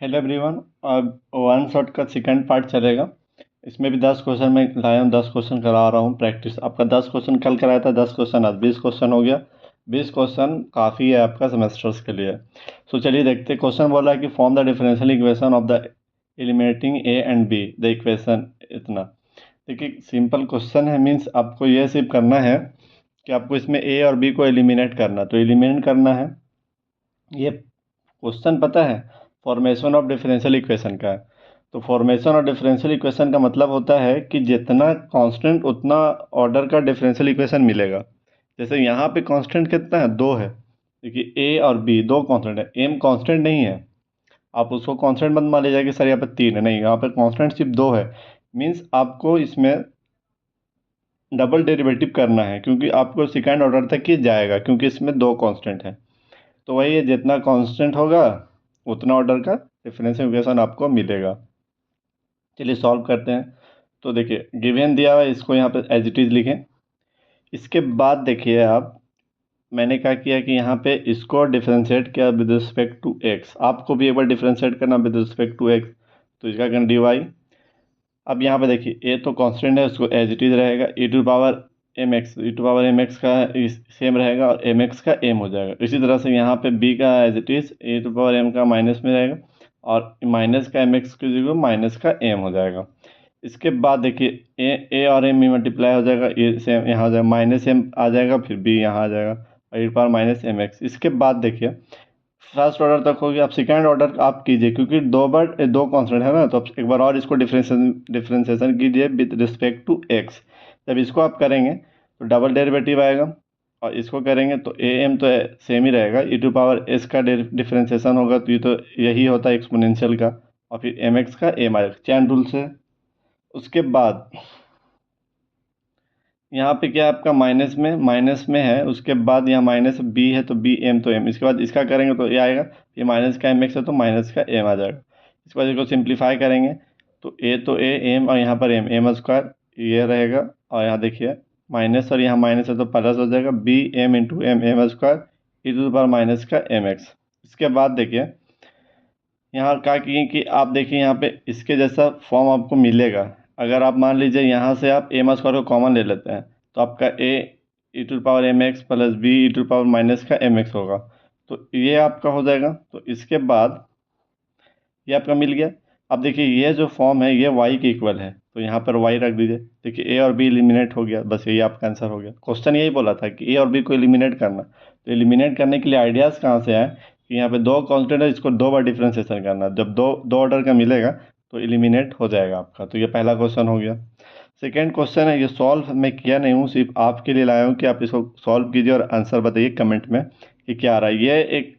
Hello everyone. अब one shot का second part चलेगा। इसमें भी 10 क्वेश्चन मैं लाया हूँ, 10 क्वेश्चन करा रहा हूँ प्रैक्टिस। आपका 10 क्वेश्चन कल कराया था, 10 क्वेश्चन आज 20 क्वेश्चन हो गया। 20 क्वेश्चन काफ़ी है आपका सेमेस्टर्स के लिए। सो चलिए देखते हैं। क्वेश्चन बोला है कि form the differential equation of the eliminating A and be the equation. इतना देखिए, सिंपल क्वेश्चन है। मीन्स आपको ये सिर्फ करना है कि आपको इसमें ए और बी को एलिमिनेट करना, तो एलिमिनेट करना है। ये क्वेश्चन पता है फॉर्मेशन ऑफ डिफरेंशियल इक्वेशन का है। तो फॉर्मेशन ऑफ डिफरेंशियल इक्वेशन का मतलब होता है कि जितना कांस्टेंट उतना ऑर्डर का डिफरेंशियल इक्वेशन मिलेगा। जैसे यहाँ पे कांस्टेंट कितना है, 2 है। देखिए ए और बी दो कांस्टेंट है, एम कांस्टेंट नहीं है। आप उसको कांस्टेंट मत मान लीजिए कि सर यहाँ पे 3 है, नहीं, यहाँ पे कांस्टेंट सिर्फ 2 है। मीन्स आपको इसमें डबल डेरिवेटिव करना है, क्योंकि आपको सेकंड ऑर्डर तक ही जाएगा, क्योंकि इसमें 2 कांस्टेंट है। तो वही है, जितना कांस्टेंट होगा उतना ऑर्डर का डिफरेंशियल इक्वेशन आपको मिलेगा। चलिए सॉल्व करते हैं। तो देखिए गिवन दिया हुआ है, इसको यहाँ पे एज इट इज़ लिखें। इसके बाद देखिए आप, मैंने क्या किया कि यहाँ पे इसको डिफरेंशिएट किया विद रिस्पेक्ट टू एक्स। आपको भी एक बार डिफरेंशिएट करना विद रिस्पेक्ट टू एक्स। तो इसका करना dy। अब यहाँ पे देखिए ए तो कांस्टेंट है, उसको एज इट इज़ रहेगा। e to power m x, e to power m x का सेम रहेगा और एम एक्स का एम हो जाएगा। इसी तरह से यहाँ पे b का as it is e to power m का माइनस में रहेगा और माइनस का एम एक्स की जगह माइनस का एम हो जाएगा। इसके बाद देखिए ए और एम में मल्टीप्लाई हो जाएगा, ए से यहाँ हो जाएगा, माइनस एम आ जाएगा, फिर बी यहाँ आ जाएगा और e power minus m x. इसके बाद देखिए फर्स्ट ऑर्डर तक हो गया। अब सेकंड ऑर्डर आप कीजिए, क्योंकि दो कांस्टेंट है ना, तो आप एक बार और इसको डिफरेंशिएशन कीजिए विद रिस्पेक्ट टू एक्स। जब इसको आप करेंगे तो डबल डेरिवेटिव आएगा, और इसको करेंगे तो ए एम तो सेम ही रहेगा। ई टू पावर एस का डिफरेंशिएशन होगा तो ये तो यही होता है एक्सपोनेंशियल का, और फिर एम एक्स का एम आएगा चैन रूल से। उसके बाद यहाँ पे क्या है आपका माइनस में है, उसके बाद यहाँ माइनस बी है तो बी एम तो एम। इसके बाद इसका करेंगे तो ये आएगा, ये माइनस का एम एक्स है तो माइनस का एम आ जाएगा। इसके बाद इसको सिंप्लीफाई करेंगे तो ए एम और यहाँ पर एम एम स्क्वायर ये रहेगा, और यहाँ देखिए माइनस और यहाँ माइनस है तो प्लस हो जाएगा, b m into m m square e to the power minus का एम एक्स। इसके बाद देखिए यहाँ क्या किए कि आप देखिए यहाँ पे इसके जैसा फॉर्म आपको मिलेगा। अगर आप मान लीजिए यहाँ से आप एम स्क्वायर को कॉमन ले लेते हैं तो आपका a e to power m x plus b e to power minus का एम एक्स होगा। तो ये आपका हो जाएगा। तो इसके बाद ये आपका मिल गया। अब देखिए ये जो फॉर्म है ये y के इक्वल है, तो यहाँ पर y रख दीजिए। देखिए ए और बी एलिमिनेट हो गया, बस यही आपका आंसर हो गया। क्वेश्चन यही बोला था कि ए और बी को एलिमिनेट करना। तो एलिमिनेट करने के लिए आइडियाज़ कहाँ से आए कि यहाँ पे दो कांस्टेंट है, इसको 2 बार डिफ्रेंसिएशन करना। जब दो दो ऑर्डर का मिलेगा तो एलिमिनेट हो जाएगा आपका। तो ये पहला क्वेश्चन हो गया। सेकेंड क्वेश्चन है, ये सॉल्व मैं किया नहीं हूँ, सिर्फ आपके लिए लाया हूँ कि आप इसको सॉल्व कीजिए और आंसर बताइए कमेंट में कि क्या आ रहा है। ये एक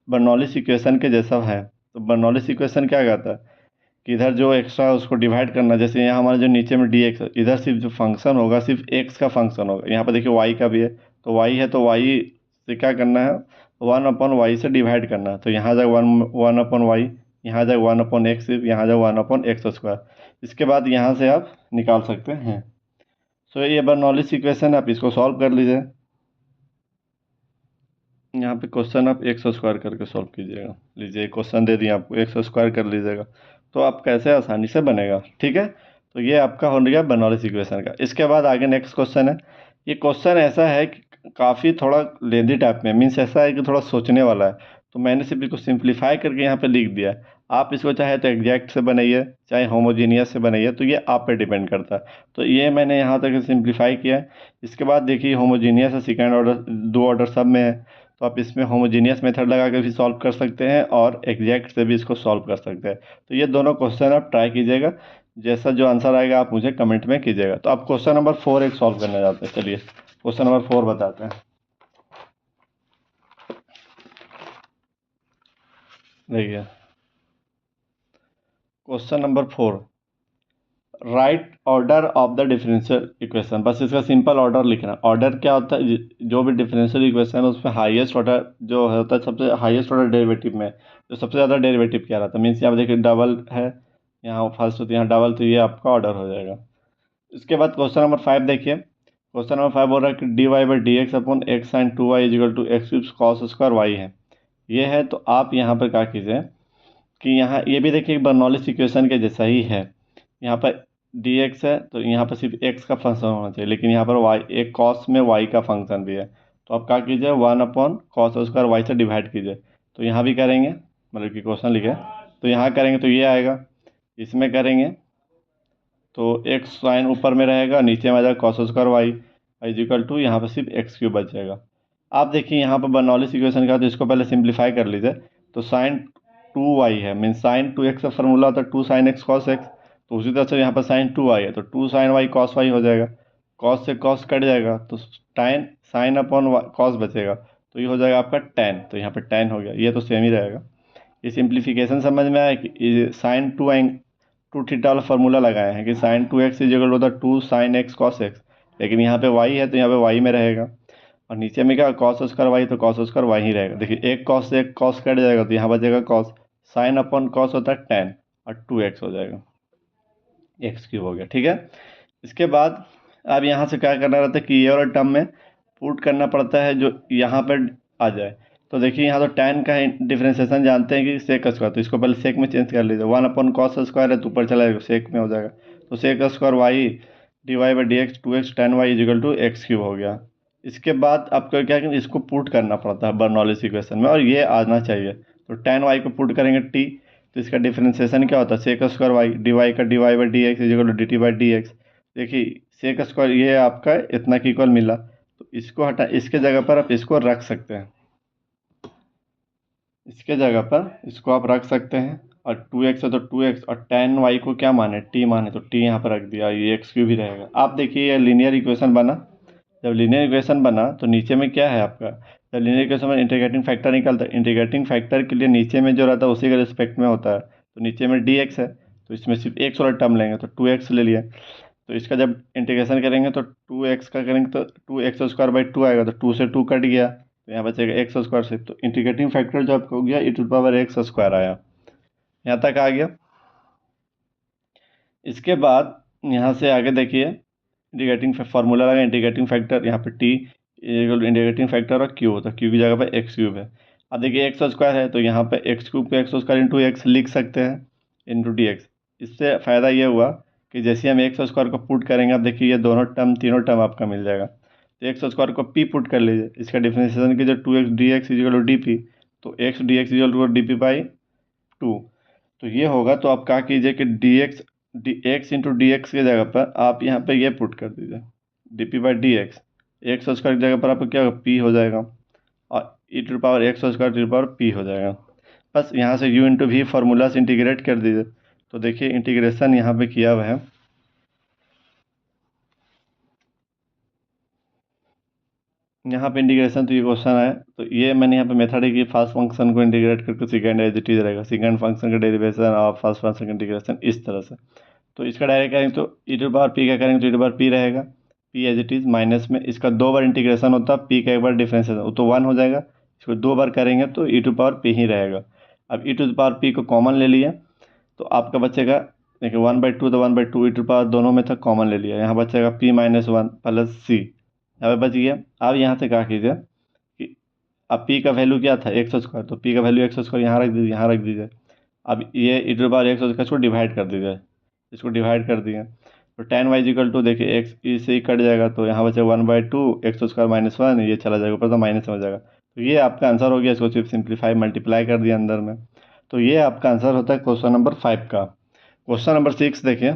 बर्नौली इक्वेशन के जैसा है। तो बर्नौली इक्वेशन क्या कहता है कि इधर जो एक्स्ट्रा उसको डिवाइड करना। जैसे यहाँ हमारे जो नीचे में डी एक्स, इधर सिर्फ जो फंक्शन होगा सिर्फ एक्स का फंक्शन होगा। यहाँ पर देखिए वाई का भी है, तो वाई है तो वाई से क्या करना है, 1/y से डिवाइड करना है। तो यहाँ आ जाएगा 1/y, यहाँ आ जाएगा 1/x, सिर्फ यहाँ आ जाएगा 1/x स्क्वायर। इसके बाद यहाँ से आप निकाल सकते हैं। सो ये बर्नौली इक्वेशन है, आप इसको सॉल्व कर लीजिए। यहाँ पे क्वेश्चन आप एक्स स्क्वायर करके सॉल्व कीजिएगा। लीजिए क्वेश्चन दे दिए आपको, एक्स स्क्वायर कर लीजिएगा तो आप कैसे आसानी से बनेगा। ठीक है, तो ये आपका हो गया बर्नौली इक्वेशन का। इसके बाद आगे नेक्स्ट क्वेश्चन है। ये क्वेश्चन ऐसा है कि काफ़ी थोड़ा लेंदी टाइप में, मीन्स ऐसा है कि थोड़ा सोचने वाला है। तो मैंने सिर्फ इसको सिंप्लीफाई करके यहाँ पे लिख दिया है। आप इसको चाहे तो एग्जैक्ट से बनाइए, चाहे होमोजीनियस से बनाइए, तो ये आप पे डिपेंड करता है। तो ये मैंने यहाँ तक सिंप्लीफाई किया है। इसके बाद देखिए होमोजीनियस है, सेकेंड ऑर्डर, 2 ऑर्डर सब में है। तो आप इसमें होमोजीनियस मेथड लगा के भी सॉल्व कर सकते हैं और एग्जैक्ट से भी इसको सॉल्व कर सकते हैं। तो ये दोनों क्वेश्चन आप ट्राई कीजिएगा, जैसा जो आंसर आएगा आप मुझे कमेंट में कीजिएगा। तो आप क्वेश्चन नंबर 4 एक सॉल्व करने जाते हैं। चलिए क्वेश्चन नंबर 4 बताते हैं। देखिए question number 4, right order of the differential equation. बस इसका सिंपल ऑर्डर लिखना। ऑर्डर क्या होता है, जो भी डिफरेंशियल इक्वेशन है उसमें हाईएस्ट ऑर्डर जो होता है, सबसे हाईएस्ट ऑर्डर डेरिवेटिव में जो सबसे ज़्यादा डेरिवेटिव क्या रहता है। मीन्स यहाँ देखिए डबल है, यहाँ फर्स्ट होती है, यहाँ डबल, तो ये आपका ऑर्डर हो जाएगा। इसके बाद क्वेश्चन नंबर 5 देखिए। क्वेश्चन नंबर 5 बोल रहा है कि d y by d x upon x sine 2y is equal to x cube cos square y है। ये है, तो आप यहाँ पर क्या कीजिए कि यहाँ ये भी देखिए बर्नौलीज इक्वेशन के जैसा ही है। यहाँ पर डी एक्स है तो यहाँ पर सिर्फ एक्स का फंक्शन होना चाहिए, लेकिन यहाँ पर वाई, एक कॉस में वाई का फंक्शन भी है। तो आप क्या कीजिए, 1/cos² वाई से डिवाइड कीजिए। तो यहाँ भी करेंगे, मतलब कि क्वेश्चन लिखे तो यहाँ करेंगे तो ये आएगा। इसमें करेंगे तो एक्स साइन ऊपर में रहेगा, नीचे में आ जाएगा cos² वाई इजिकल टू, यहाँ पर सिर्फ x³ बच जाएगा। आप देखिए यहाँ पर बर्नौलीज इक्वेशन का, तो इसको पहले सिंप्लीफाई कर लीजिए। तो साइन 2y है, मीन साइन 2x का फॉर्मूला होता है 2 sin x cos x। तो उसी तरह से यहाँ पर साइन 2y है तो 2 sin y cos y हो जाएगा। cos से cos कट जाएगा तो tan साइन अपॉन cos बचेगा, तो ये हो जाएगा आपका tan। तो यहाँ पर tan हो गया, ये तो सेम ही रहेगा। ये सिंप्लीफिकेशन समझ में आया कि साइन 2 थीटा वाला फॉर्मूला लगाए हैं कि साइन 2x इजिकल होता है 2 sin x cos x, लेकिन यहाँ पे y है तो यहाँ पे y में रहेगा। और नीचे में क्या cos² y, तो cos² y ही रहेगा। देखिए एक cos से एक cos कट जाएगा तो यहाँ बचेगा cos, साइन अपॉन cos होता है tan, और 2x हो जाएगा, x³ हो गया। ठीक है, इसके बाद अब यहाँ से क्या करना रहता है कि ये वाला टर्म में पुट करना पड़ता है जो यहाँ पर आ जाए। तो देखिए यहाँ तो tan का डिफ्रेंसिएशन जानते हैं कि सेक स्क्वायर, तो इसको पहले सेक में चेंज कर लीजिए। 1/cos² है तो ऊपर चला जाएगा, सेक में हो जाएगा। तो sec² y dy/dx 2x tan y is equal to x³ हो गया। इसके बाद आपको क्या कि इसको पुट करना पड़ता है बर्नौलीज इक्वेशन में, और ये आना चाहिए। तो tan y को पुट करेंगे t, तो इसका डिफ्रेंसिएशन क्या होता है sec² y dy का dy/dx इजिकल टू dt/dx। देखिए sec² ये आपका इतना की इक्वल मिला, तो इसको हटा, इसके जगह पर आप इसको रख सकते हैं, इसके जगह पर इसको आप रख सकते हैं। और 2x है तो 2x, और tan y को क्या माने, t माने, तो t यहाँ पर रख दिया, ये x³ भी रहेगा। आप देखिए ये लीनियर इक्वेशन बना। जब लीनियर इक्वेशन बना तो नीचे में क्या है आपका, जब लीनियर इक्वेशन में इंटीग्रेटिंग फैक्टर निकलता है, इंटीग्रेटिंग फैक्टर के लिए नीचे में जो रहता है उसी के रिस्पेक्ट में होता है। तो नीचे में dx है तो इसमें सिर्फ x वाला टर्म लेंगे तो 2x ले लिया। तो इसका जब इंटीग्रेशन करेंगे तो 2x का करेंगे तो 2x² आएगा, तो 2 से 2 कट गया तो यहाँ बचेगा x² से। तो इंटीग्रेटिंग फैक्टर जो आपका हो गया e⁻x² आया, यहाँ तक आ गया। इसके बाद यहाँ से आगे देखिए इंटीग्रेटिंग फार्मूला लगा, इंटीग्रेटिंग फैक्टर यहाँ पे t इंटीग्रेटिंग फैक्टर और q होता है, q की जगह पे x³ है। अब देखिए x² है तो यहाँ पे x³ को x² इंटू x लिख सकते हैं इंटू dx। इससे फ़ायदा ये हुआ कि जैसे हम x² को पुट करेंगे, अब देखिए ये दोनों टर्म, तीनों टर्म आपका मिल जाएगा। तो x² को p पुट कर लीजिए, इसका डिफरेंशिएशन कीजिए 2x dx is equal to dp, तो x dx is equal to dp/2। तो ये होगा, तो आप क्या कीजिए कि x इंटू डी एक्स की जगह पर आप यहाँ पे ये पुट कर दीजिए dp/dx। x² की जगह पर आपको क्या होगा, p हो जाएगा, और e⁻x² p हो जाएगा। बस यहाँ से u इंटू वी फार्मूला से इंटीग्रेट कर दीजिए। तो देखिए इंटीग्रेशन यहाँ पे किया हुआ है, यहाँ पे इंटीग्रेशन, तो ये क्वेश्चन आया तो ये मैंने यहाँ पे मेथड है कि फर्स्ट फंक्शन को इंटीग्रेट करके सेकंड एज इट इज रहेगा, सेकंड फंक्शन का डेरिवेशन और फर्स्ट फंक्शन का इंटीग्रेशन इस तरह से। तो इसका डायरेक्ट करेंगे तो e⁻p का करेंगे तो e⁻p रहेगा, p as it is minus में, इसका 2 बार इंटीग्रेशन होता है, p का एक बार डिफरेंशिएशन तो 1 हो जाएगा। इसको 2 बार करेंगे तो e⁻p ही रहेगा। अब e⁻p को कॉमन ले लिया तो आपका बचेगा, देखिए 1/2 तो 1/2 दोनों में था, कॉमन ले लिया, यहाँ बचेगा p-1 प्लस c, यहाँ पे बच गया। अब यहाँ से क्या कीजिए कि अब p का वैल्यू क्या था x², तो p का वैल्यू x² यहाँ रख दीजिए, यहाँ रख दीजिए। अब ये e⁻x² को डिवाइड कर दीजिए, इसको डिवाइड कर दिया तो tan y इजिकल टू, देखिए x इससे ही कट जाएगा तो यहाँ बचेगा 1/2 x² - 1, ये चला जाएगा ऊपर तो माइनस में हो जाएगा। तो ये आपका आंसर हो गया, इसको सिर्फ सिंप्लीफाई मल्टीप्लाई कर दिया अंदर में। तो ये आपका आंसर होता है क्वेश्चन नंबर 5 का। क्वेश्चन नंबर 6 देखिए,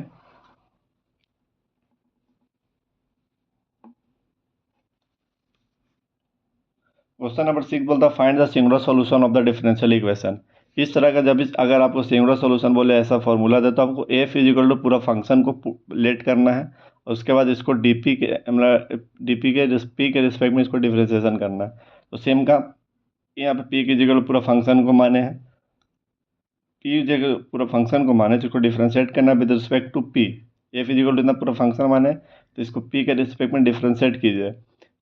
क्वेश्चन नंबर 6 बोलता है find the singular solution of the differential equation. इस तरह का जब अगर आपको सिंगुलर सॉल्यूशन बोले, ऐसा फॉर्मूला दे, तो आपको f इजिकल टू पूरा फंक्शन को लेट करना है, और उसके बाद इसको dp के मतलब dp के p के रिस्पेक्ट में इसको डिफरेंशिएशन करना है। तो सेम का यहाँ पे p के इजिकल पूरा फंक्शन को माने हैं, p जगह पूरा फंक्शन को माने, जिसको डिफरेंशिएट करना है with respect to p। f is equal to इतना पूरा फंक्शन माने तो इसको p के रिस्पेक्ट में डिफरेंशिएट कीजिए।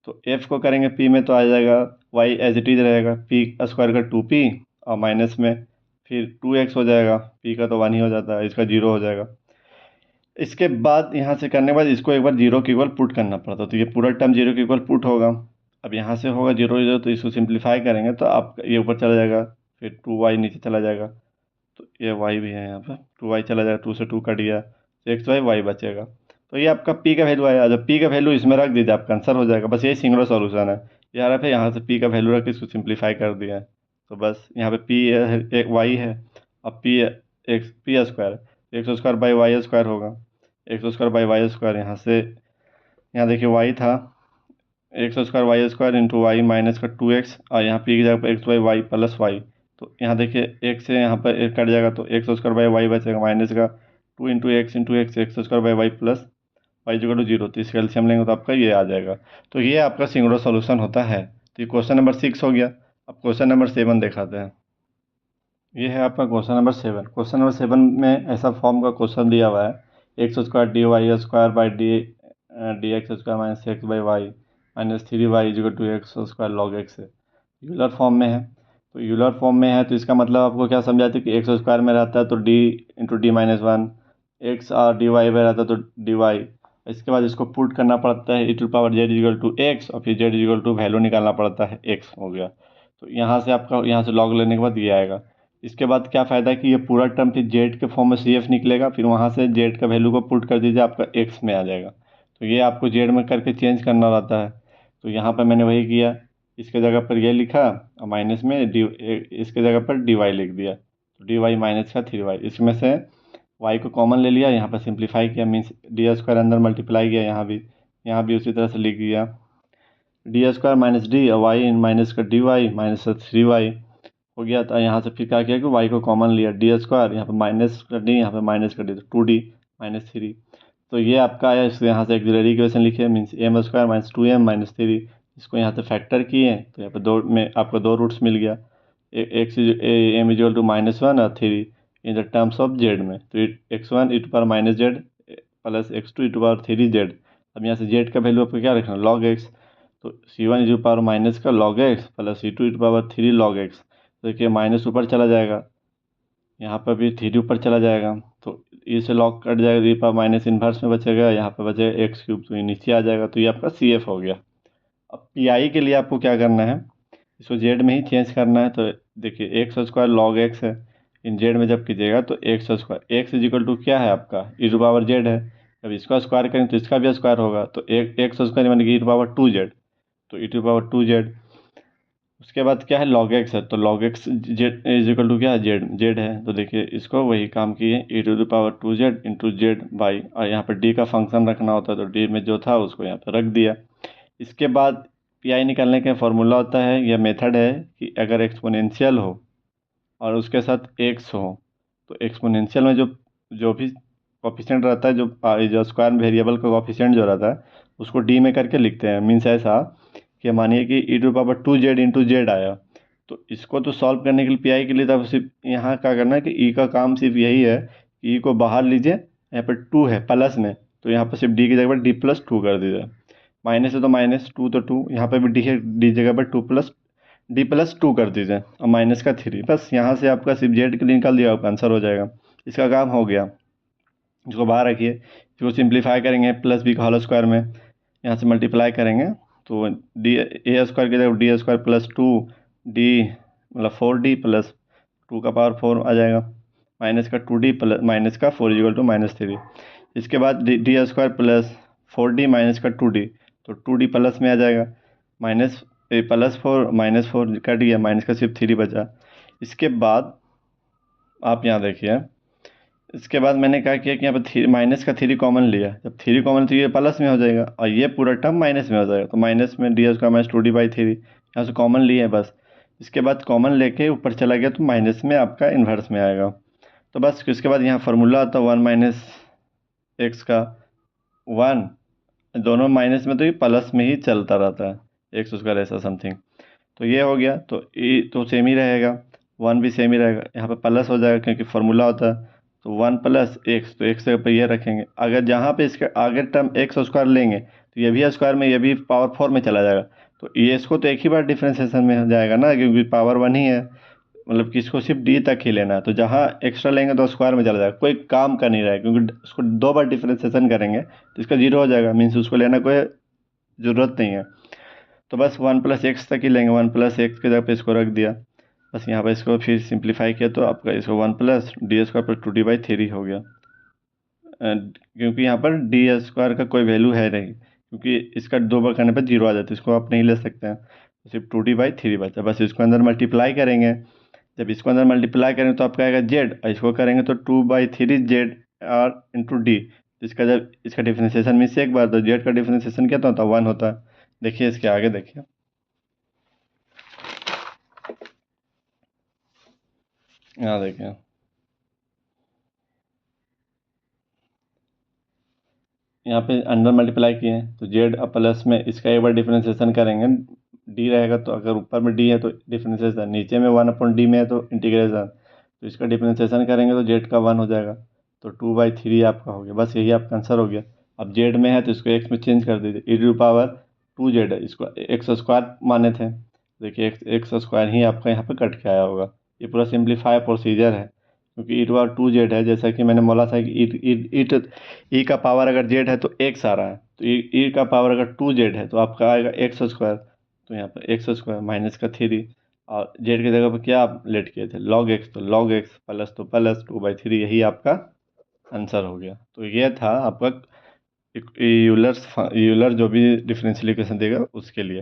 तो f को करेंगे p में तो आ जाएगा y एज इट इज रहेगा, p² का 2p और माइनस में फिर 2x हो जाएगा, p का तो 1 ही हो जाता है, इसका 0 हो जाएगा। इसके बाद यहाँ से करने के बाद इसको एक बार 0 के इक्वल पुट करना पड़ता है, तो ये पूरा टर्म 0 के इक्वल पुट होगा। अब यहाँ से होगा 0 0, तो इसको सिंप्लीफाई करेंगे तो आप ये ऊपर चला जाएगा, फिर 2y नीचे चला जाएगा, तो ये वाई भी है यहाँ पर, 2y चला जाएगा, 2 से 2 कट गया, तो एक्स वाई वाई बचेगा। तो ये आपका पी का वैल्यू आया, जब पी का वैल्यू इसमें रख दीजिए आपका आंसर हो जाएगा। बस यही सिंगुलर सॉल्यूशन है। यार आप यहाँ से पी का वैल्यू रख के इसको सिंप्लीफाई कर दिया है। तो बस यहाँ पे पी है, एक वाई है, अब p x p square, x square by y square होगा, x square by y square. यहाँ से यहाँ देखिए वाई था, x square y square into y minus का 2x, और यहाँ पी की जगह पर x by y plus y. तो यहाँ देखिए एक से यहाँ पर एक कट जाएगा, तो एक्स स्क्वायर बाई वाई बचेगा माइनस का 2 into x x square by y plus y equal to 0। तो इसका एलसीएम लेंगे तो आपका ये आ जाएगा। तो ये आपका सिंगुलर सॉल्यूशन होता है। तो ये क्वेश्चन नंबर 6 हो गया। अब क्वेश्चन नंबर 7 दिखाते हैं। ये है आपका क्वेश्चन नंबर 7। क्वेश्चन नंबर 7 में ऐसा फॉर्म का क्वेश्चन दिया हुआ है, x square d y square by d x square minus x by y minus 3y equal to x square log x है। यूलर फॉर्म में है। तो यूलर फॉर्म में है तो इसका मतलब आपको क्या समझाते हैं कि एक्स स्क्वायर में रहता है तो D into D minus 1, x और डी वाई में रहता है तो डी वाई। इसके बाद इसको पुट करना पड़ता है e to power z equal to x, और फिर जेड इक्वल टू वैल्यू निकालना पड़ता है एक्स हो गया। तो यहाँ से आपका यहाँ से लॉग लेने के बाद ये आएगा। इसके बाद क्या फ़ायदा है कि ये पूरा टर्म फिर जेड के फॉर्म में सी एफ निकलेगा, फिर वहाँ से जेड का वैल्यू को पुट कर दीजिए, आपका एक्स में आ जाएगा। तो ये आपको जेड में करके चेंज करना रहता है। तो यहाँ पर मैंने वही किया, इसके जगह पर ये लिखा और माइनस में डी, इसके जगह पर डी वाई लिख दिया। तो डी वाई माइनस का 3y, इसमें से y को कॉमन ले लिया, यहाँ पर सिंप्लीफाई किया, मीन्स डी स्क्वायर अंदर मल्टीप्लाई किया, यहाँ भी उसी तरह से लिख दिया d square minus d, y minus का डी वाई माइनस का 3y हो गया। तो यहाँ से फिर क्या किया कि y को कॉमन लिया, डी स्क्वायर यहाँ पर माइनस का डी, यहाँ पर माइनस का डी, तो 2d माइनस 3। तो ये आपका आया। इसको यहाँ से एक्सिलरी इक्वेशन लिखे, means m square minus 2m minus 3। इसको यहाँ से फैक्टर किए तो यहाँ पर दो में आपको दो रूट्स मिल गया, एक्स एम इक्वल टू -1 और 3 in the terms of z में। तो x1 e to power minus z plus x2 e to power 3z। अब यहाँ से जेड का वैल्यू आपको क्या रखना, लॉग एक्स। तो c1 e to power minus का log x plus c2 e to power 3 log x. तो देखिए माइनस ऊपर चला जाएगा, यहाँ पर भी 3 ऊपर चला जाएगा, तो ई से लॉग कट जाएगा, ई पावर माइनस इन्वर्स में बचेगा, यहाँ पर बचेगा एक्स क्यूब, तो ये नीचे आ जाएगा। तो ये आपका सी एफ हो गया। अब पी आई के लिए आपको क्या करना है, इसको जेड में ही चेंज करना है। तो देखिए एक्स स्क्वायर लॉग एक्स है, इन जेड में जब कीजिएगा तो x square, x is equal to क्या है आपका ई टू पावर जेड है। जब इसका स्क्वायर करेंगे तो इसका भी स्क्वायर होगा, तो एक एक्स स्क्वायर यानी कि ई टू पावर 2z, तो ई टू पावर 2z। उसके बाद क्या है, लॉग एक्स है, तो log x z is equal to क्या है, जेड जेड है। तो देखिए इसको वही काम किए, e to the power 2z into z by, और यहाँ पर डी का फंक्शन रखना होता है तो डी में जो था उसको यहाँ पर रख दिया। इसके बाद पी आई निकालने का फॉर्मूला होता है, यह मेथड है कि अगर एक्सपोनेंशियल हो और उसके साथ एक्स हो, तो एक्सपोनेंशियल में जो जो भी कोफिशिएंट रहता है, जो स्क्वायर वेरिएबल का कोफिशिएंट जो रहता है उसको डी में करके लिखते हैं। मीन्स ऐसा कि मानिए कि e to power 2z into z आया, तो इसको तो सॉल्व करने के लिए पी आई के लिए तब सिर्फ यहाँ क्या करना है कि ई का काम सिर्फ यही है कि ई को बाहर लीजिए, यहाँ पर 2 है प्लस में, तो यहाँ पर सिर्फ डी की जगह पर डी प्लस 2 कर दीजिए। माइनस है तो माइनस 2 तो 2, यहाँ पर भी डी है, डी जगह पर 2 प्लस डी प्लस 2 कर दीजिए, और माइनस का 3। बस यहाँ से आपका सिर्फ जेड के लिए निकाल दिया, आपका आंसर हो जाएगा। इसका काम हो गया। इसको बाहर रखिए, इसको सिंप्लीफाई करेंगे प्लस बी का होल स्क्वायर में, यहाँ से मल्टीप्लाई करेंगे तो डी ए स्क्वायर की जगह डी स्क्वायर प्लस 2 डी मतलब 4d प्लस 2 का पावर 4 आ जाएगा, माइनस का 2d प्लस माइनस का 4 इक्वल टू -3। इसके बाद D square plus 4d minus का 2d, तो 2d प्लस में आ जाएगा, माइनस प्लस 4 -4 कट गया, माइनस का सिर्फ 3 बचा। इसके बाद आप यहाँ देखिए, इसके बाद मैंने क्या किया कि यहाँ पर माइनस का 3 कॉमन लिया, जब 3 कॉमन तो ये प्लस में हो जाएगा और ये पूरा टर्म माइनस में हो जाएगा, तो माइनस में D square minus 2d by 3 यहाँ से कॉमन लिए है बस। इसके बाद कॉमन लेके ऊपर चला गया तो माइनस में आपका इन्वर्स में आएगा। तो बस इसके बाद यहाँ फार्मूला आता है 1 माइनस एक्स का 1, दोनों माइनस में तो ये प्लस में ही चलता रहता है, एक्स स्क्वायर ऐसा समथिंग। तो ये हो गया, तो ये तो सेम ही रहेगा, 1 भी सेम ही रहेगा, यहाँ पे प्लस हो जाएगा क्योंकि फार्मूला होता है। तो 1 प्लस एक्स, तो एक्स जगह पे ये रखेंगे। अगर जहाँ पे इसके आगे टर्म एक्स स्क्वायर लेंगे तो ये भी स्क्वायर में, ये भी पावर 4 में चला जाएगा, तो ये इसको तो एक ही बार डिफ्रेंसिएशन में हो जाएगा ना, क्योंकि पावर 1 ही है, मतलब कि इसको सिर्फ डी तक ही लेना है। तो जहाँ एक्स्ट्रा लेंगे तो स्क्वायर में चला जाएगा, कोई काम का नहीं रहेगा, क्योंकि उसको 2 बार डिफ्रेंसिएशन करेंगे तो इसका 0 हो जाएगा, मीन्स उसको लेना कोई ज़रूरत नहीं है। तो बस 1 प्लस एक्स तक ही लेंगे, 1 प्लस एक्स की जगह पे इसको रख दिया। बस यहाँ पर इसको फिर सिंप्लीफाई किया तो आपका इसको 1 plus D square plus 2d/3 हो गया। क्योंकि यहाँ पर डी स्क्वायर का कोई वैल्यू है नहीं, क्योंकि इसका 2 बार करने पर 0 आ जाता है, इसको आप नहीं ले सकते हैं, तो सिर्फ 2d/3 बचा। बस इसको अंदर मल्टीप्लाई करेंगे, जब इसको अंदर मल्टीप्लाई करेंगे तो आपका आएगा जेड, और इसको करेंगे तो 2/3 जेड आर इंटू डी। इसका जब इसका डिफ्रेंसिएशन में से एक बार, तो जेड का डिफ्रेंसिएशन कितना होता है? 1 होता है। देखिए इसके आगे देखिए, यहाँ देखिए, यहाँ पे अंडर मल्टीप्लाई किए हैं तो जेड प्लस में इसका एक बार डिफरेंशिएशन करेंगे, डी रहेगा, तो अगर ऊपर में डी है तो डिफरेंशिएशन, नीचे में 1/डी में है तो इंटीग्रेशन, तो इसका डिफरेंशिएशन करेंगे तो जेड का 1 हो जाएगा, तो 2/3 आपका हो गया। बस यही आपका आंसर हो गया। अब जेड में है तो इसको एक्स में चेंज कर दीजिए, e⁻²z है, इसको एक्स स्क्वायर माने थे, देखिए एक्स स्क्वायर ही आपका यहाँ पे कट के आया होगा। ये पूरा सिंप्लीफाई प्रोसीजर है, क्योंकि e⁻²z है, जैसा कि मैंने बोला था कि ई का पावर अगर जेड है तो एक्स आ रहा है, तो ई का पावर अगर 2z है तो आपका आएगा एक्स स्क्वायर, तो यहाँ पर एक्स स्क्वायर माइनस का 3, और जेड की जगह पर क्या आप लेट किए थे? लॉग एक्स, तो लॉग एक्स प्लस तो प्लस 2/3, यही आपका आंसर हो गया। तो ये था आपका यूलर जो भी डिफरेंशियल इक्वेशन देगा उसके लिए।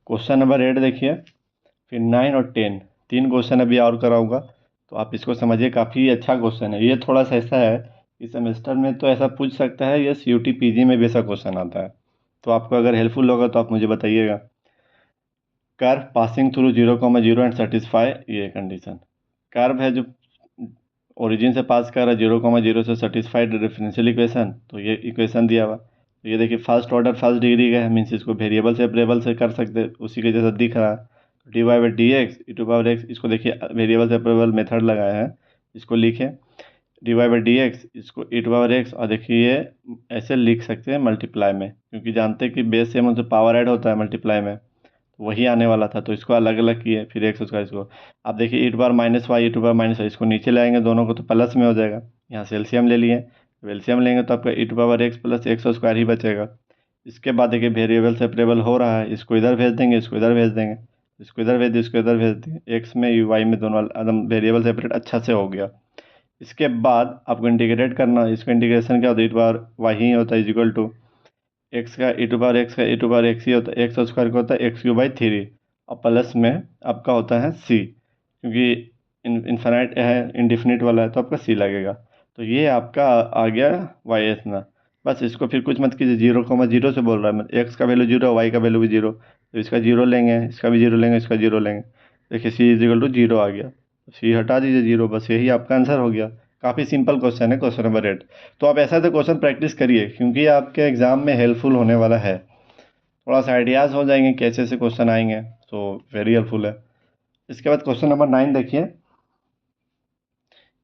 क्वेश्चन नंबर 8 देखिए, फिर 9 और 10, 3 क्वेश्चन अभी और कराऊंगा, तो आप इसको समझिए, काफ़ी अच्छा क्वेश्चन है। ये थोड़ा सा ऐसा है कि सेमेस्टर में तो ऐसा पूछ सकता है, ये CUT PG में भी ऐसा क्वेश्चन आता है, तो आपको अगर हेल्पफुल होगा तो आप मुझे बताइएगा। Curve passing through 0,0 and satisfy, ये कंडीशन। कर्व है जो ओरिजिन से पास कर रहा है 0,0 से, सेटिस्फाइड डिफरेंशियल इक्वेशन, तो ये इक्वेशन दिया हुआ, तो ये देखिए फर्स्ट ऑर्डर फर्स्ट डिग्री का है, मीन्स इसको वेरिएबल सेपरेबल से कर सकते हैं, उसी के जैसा दिख रहा है। dy/dx e⁻x, इसको देखिए वेरिएबल सेपरेबल मेथड लगाया है, इसको लिखे dy/dx, इसको e⁻x, और देखिए ये ऐसे लिख सकते हैं मल्टीप्लाई में, क्योंकि जानते हैं कि बेस सेम उनसे पावर ऐड होता है मल्टीप्लाई में, तो वही आने वाला था, तो इसको अलग अलग किए, फिर एक्स स्क्वायर इसको। अब देखिए e⁻−y इसको नीचे लाएंगे दोनों को तो प्लस में हो जाएगा, यहाँ से एलसीएम ले लिए, जब एलसीएम लेंगे तो आपका e⁻x प्लस एक्स स्क्वायर ही बचेगा। इसके बाद देखिए वेरिएबल सेपरेबल हो रहा है, इसको इधर भेज देंगे, इसको इधर भेज देंगे, इसको इधर भेज दिए, इसको इधर भेज दिए, एक्स में वाई में दोनों एकदम वेरिएबल सेपरेट अच्छा से हो गया। इसके बाद आपको इंटीग्रेट करना, इसका इंटीग्रेशन क्या होता है? e⁻y ही होता है, इजिकल टू एक्स का e⁻x ही होता है, एक्स स्क्वायर का होता है x³ और प्लस में आपका होता है c, क्योंकि इनफाइनाइट है, इंडिफिनिट वाला है, तो आपका c लगेगा। तो ये आपका आ गया वाई एस ना। बस इसको फिर कुछ मत कीजिए, 0,0 से बोल रहा है, मतलब एक्स का वैल्यू 0, वाई का वैल्यू भी 0, तो इसका 0 लेंगे, इसका भी 0 लेंगे, इसका 0 लेंगे, देखिए c = 0 आ गया, c हटा दीजिए 0, बस यही आपका आंसर हो गया। काफ़ी सिंपल क्वेश्चन है क्वेश्चन नंबर 8। तो आप ऐसा तो क्वेश्चन प्रैक्टिस करिए, क्योंकि आपके एग्जाम में हेल्पफुल होने वाला है, थोड़ा सा आइडियाज़ हो जाएंगे कैसे से क्वेश्चन आएंगे, तो वेरी हेल्पफुल है। इसके बाद क्वेश्चन नंबर 9 देखिए।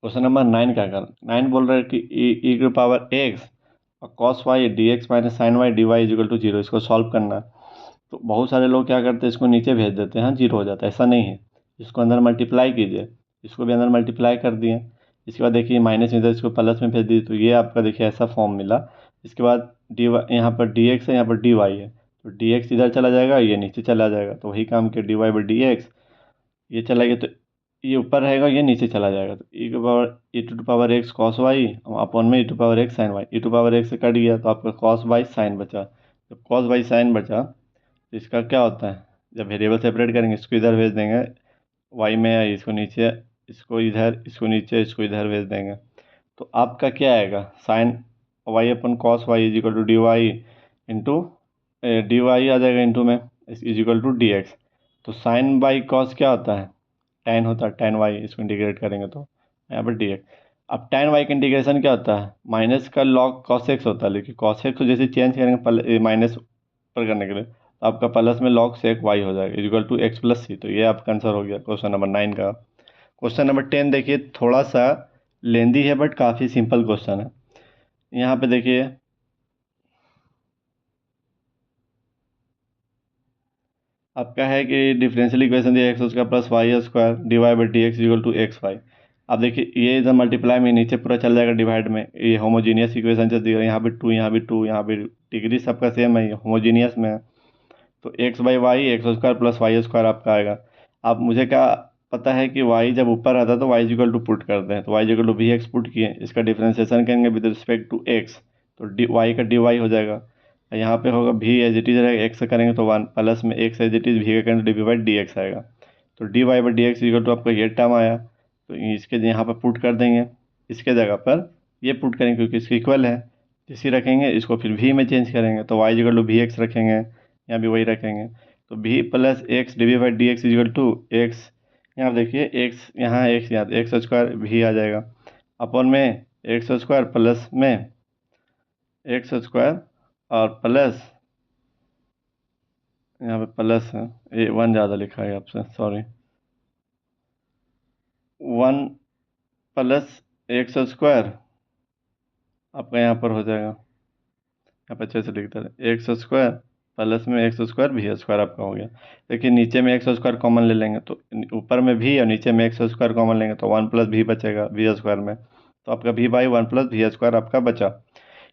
क्वेश्चन नंबर 9 क्या कर 9 बोल रहा है कि e⁻x और cos y dx minus sine y dy = 0, इसको सॉल्व करना है। तो बहुत सारे लोग क्या करते हैं, इसको नीचे भेज देते हैं, 0 हो जाता है, ऐसा नहीं है, इसको अंदर मल्टीप्लाई कीजिए, इसको भी अंदर मल्टीप्लाई कर दिए, इसके बाद देखिए माइनस में था, इसको प्लस में भेज दिए, तो ये आपका देखिए ऐसा फॉर्म मिला। इसके बाद डी यहाँ पर dx है, यहाँ पर dy है, तो dx इधर चला जाएगा, ये नीचे चला जाएगा, तो वही काम किया, dy/dx, ये चला गया तो ये ऊपर रहेगा, ये नीचे चला जाएगा, तो e⁻x cos y अपॉन में e⁻x sin y, e⁻x से कट गया तो आपका cos y sin बचा। जब cos y sin बचा तो इसका क्या होता है, जब वेरिएबल सेपरेट करेंगे, इसको इधर भेज देंगे y में, या इसको नीचे, इसको इधर, इसको नीचे, इसको इधर भेज देंगे, तो आपका क्या आएगा, साइन y अपन cos y = dy आ जाएगा, इंटू में =dx। तो साइन बाई कॉस क्या होता है? tan होता है, tan y, इसको इंटीग्रेट करेंगे तो यहाँ पर dx। अब tan y का इंटीग्रेशन क्या होता है? माइनस का log cos x होता है, लेकिन cos x को जैसे चेंज करेंगे माइनस पर करने के लिए, तो आपका प्लस में log sec y हो जाएगा =x + c। तो ये आपका आंसर हो गया क्वेश्चन नंबर 9 का। क्वेश्चन नंबर 10 देखिए, थोड़ा सा लेंदी है बट काफ़ी सिंपल क्वेश्चन है। यहाँ पे देखिए, आपका है कि डिफरेंशियल इक्वेशन दिया x square plus y square dy/dx = xy। अब देखिए ये इधर मल्टीप्लाई में नीचे पूरा चल जाएगा डिवाइड में, ये होमोजीनियस इक्वेशन चल दिया, यहाँ भी 2, यहाँ भी 2, यहाँ भी डिग्री सबका सेम है, होमोजीनियस में है, तो x/y x² + y² आपका आएगा। अब मुझे क्या पता है कि y जब ऊपर आता है तो y इक्वल टू पुट करते हैं, तो y equal to v x put किए, इसका डिफ्रेंसिएशन करेंगे विद रिस्पेक्ट टू x, तो डी वाई का डी वाई हो जाएगा। यहाँ पे होगा v एज इट इज रहेगा, x करेंगे तो 1 प्लस में x as it is v का करेंगे तो d v by d x आएगा। तो d y by d x equal to आपका ये टर्म आया, तो इसके यहाँ पर पुट कर देंगे, इसके जगह पर ये पुट करेंगे क्योंकि इसके इक्वल है, इसी रखेंगे, इसको फिर v में चेंज करेंगे तो y equal to v x रखेंगे, यहाँ भी वही रखेंगे, तो v plus x d v by d x equal to x, यहाँ देखिए एक्स यहाँ एक्स यहाँ एक्स स्क्वायर भी आ जाएगा, अपन में एक्स स्क्वायर प्लस में एक्स स्क्वायर और प्लस यहाँ पे प्लस है, ये 1 ज़्यादा लिखा है आपसे, सॉरी, 1 प्लस एक्स स्क्वायर आपका यहाँ पर हो जाएगा, यहाँ पर अच्छे से लिखते रहे, एक्स स्क्वायर प्लस में एक्स स्क्वायर भी स्क्वायर आपका हो गया। देखिए नीचे में एक्स स्क्वायर कॉमन ले लेंगे तो ऊपर में भी और नीचे में एक्स स्क्वायर कॉमन लेंगे तो 1 प्लस भी बचेगा वी स्क्वायर में, तो आपका भी बाई 1 प्लस वी स्क्वायर आपका बचा।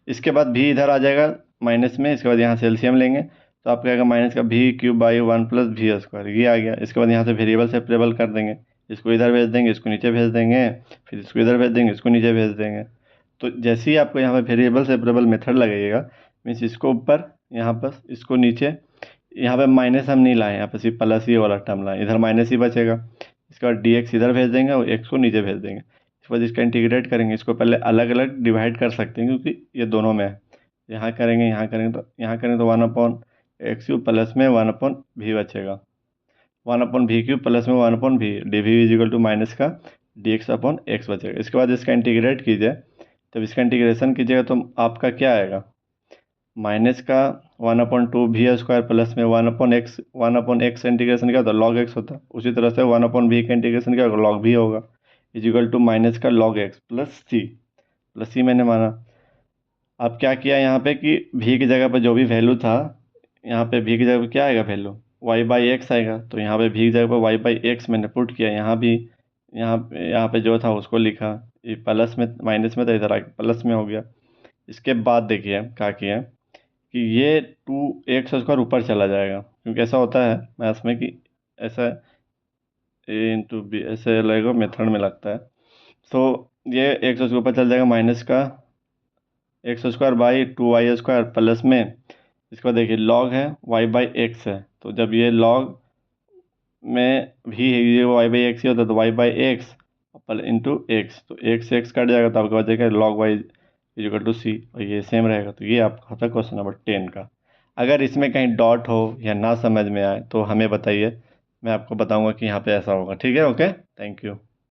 इसके बाद भी इधर आ जाएगा माइनस में, इसके बाद यहाँ से एलसीएम लेंगे तो आपका आएगा माइनस का भी cube by 1 plus v square, ये आ गया। इसके बाद यहाँ से वेरिएबल सेपरेबल कर देंगे, इसको इधर भेज देंगे, इसको नीचे भेज देंगे, फिर इसको इधर भेज देंगे, इसको नीचे भेज देंगे। तो जैसे ही आपको यहाँ पे वेरिएबल सेपरेबल मेथड लगेगा, मीन्स इसको ऊपर, यहाँ पर इसको नीचे, यहाँ पे माइनस हम नहीं लाए, यहाँ पे सिर्फ प्लस ही वाला टर्म लाए, इधर माइनस ही बचेगा। इसके बाद डी एक्स इधर भेज देंगे और एक्स को नीचे भेज देंगे। इसके बाद इसका इंटीग्रेट करेंगे, इसको पहले अलग अलग डिवाइड कर सकते हैं क्योंकि ये दोनों में है, यहाँ करेंगे यहाँ करेंगे तो यहाँ करेंगे तो 1 अपॉन एक्स क्यूब प्लस में 1 अपॉन भी बचेगा, 1 अपॉन भी क्यूब प्लस में 1 अपॉन भी, d v is equal to minus का डी एक्स अपॉन एक्स बचेगा। इसके बाद इसका इंटीग्रेट कीजिए, जब इसका इंटीग्रेशन कीजिएगा तो आपका क्या आएगा, माइनस का 1 अपॉन टू भी स्क्वायर प्लस में 1 अपॉन एक्स इंटीग्रेशन क्या होता है, लॉग एक्स होता है, उसी तरह से 1 अपॉन भी का इंटीग्रेशन क्या होगा, लॉग भी होगा, इज इक्वल टू माइनस का लॉग एक्स प्लस सी मैंने माना। अब क्या किया यहाँ पे कि भी की जगह पर जो भी वैल्यू था, यहाँ पे भी की जगह पर क्या आएगा वैल्यू, वाई बाई एक्स आएगा, तो यहाँ पे भी की जगह पर वाई बाई एक्स मैंने पुट किया, यहाँ भी यहाँ पे जो था उसको लिखा, ये प्लस में माइनस में था, इधर आके प्लस में हो गया। इसके बाद देखिए क्या किया कि ये 2 एक्स स्क्वायर ऊपर चला जाएगा, क्योंकि ऐसा होता है मैथ्स में कि ऐसा ए इंटू बी ऐसे लगेगा, मेथड में लगता है। तो ये एक्स स्क्वायर ऊपर चल जाएगा, माइनस का x square by 2 y square plus में, इसको देखिए लॉग है वाई बाई एक्स है, तो जब ये लॉग में भी ये वाई बाई एक्स ही होता है तो y by x into x, तो एक्स कट जाएगा तो आपके पास जाएगा log y equal to c, और ये सेम रहेगा। तो ये आपका था क्वेश्चन नंबर 10 का। अगर इसमें कहीं डॉट हो या ना समझ में आए तो हमें बताइए, मैं आपको बताऊंगा कि यहाँ पे ऐसा होगा। ठीक है, ओके, थैंक यू।